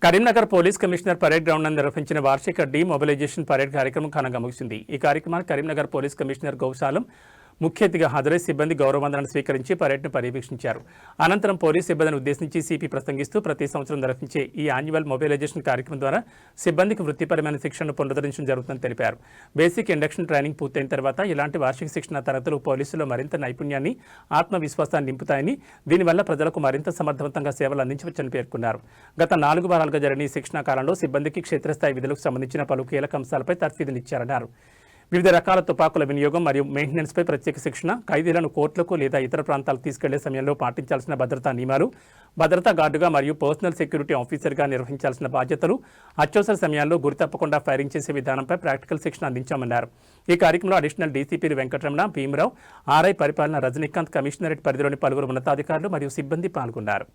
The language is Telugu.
Karimnagar police commissioner parade ground నందు నిర్వహించిన వార్షిక డీమొబిలైజేషన్ పరేడ్ కార్యక్రమం ఘనంగా ముగిసింది. ఈ కార్యక్రమానికి కరీంనగర్ పోలీస్ కమిషనర్ గౌశాలం ముఖ్య అతిథిగా హాజరై సిబ్బంది గౌరవవందనాన్ని స్వీకరించి పరేడ్ను పర్యవేక్షించారు. అనంతరం పోలీస్ సిబ్బందిని ఉద్దేశించి సిపి ప్రసంగిస్తూ ప్రతి సంవత్సరం నిర్వహించే ఈ యాన్యువల్ మొబిలైజేషన్ కార్యక్రమం ద్వారా సిబ్బందికి వృత్తిపరమైన శిక్షణను పునరుద్ధరించడం జరుగుతుందని తెలిపారు. బేసిక్ ఇండక్షన్ ట్రైనింగ్ పూర్తయిన తర్వాత ఇలాంటి వార్షిక శిక్షణ తరగతులు పోలీసులో మరింత నైపుణ్యాన్ని, ఆత్మవిశ్వాసాన్ని నింపుతాయని, దీనివల్ల ప్రజలకు మరింత సమర్థవంతంగా సేవలు అందించవచ్చని పేర్కొన్నారు. గత 4 వారాలుగా జరిగిన ఈ శిక్షణా కాలంలో సిబ్బందికి క్షేత్రస్థాయి విధులకు సంబంధించిన పలు కీలక అంశాలపై తర్ఫీదునిచ్చారన్నారు. వివిధ రకాల తుపాకుల వినియోగం మరియు మెయింటెనెన్స్పై ప్రత్యేక శిక్షణ, ఖైదీలను కోర్టులకు లేదా ఇతర ప్రాంతాలకు తీసుకెళ్లే సమయంలో పాటించాల్సిన భద్రతా నియమాలు, భద్రతా గార్డుగా మరియు పర్సనల్ సెక్యూరిటీ ఆఫీసర్గా నిర్వహించాల్సిన బాధ్యతలు, అత్యవసర సమయాల్లో గురి తప్పకుండా ఫైరింగ్ చేసే విధానంపై ప్రాక్టికల్ శిక్షణ అందించామన్నారు. ఈ కార్యక్రమంలో అడిషనల్ డీసీపీలు వెంకటరమణ, భీమరావు, ఆర్ఐ పరిపాలన రజనీకాంత్, కమిషనరేట్ పరిధిలోని పలువురు ఉన్నతాధికారులు మరియు సిబ్బంది పాల్గొన్నారు.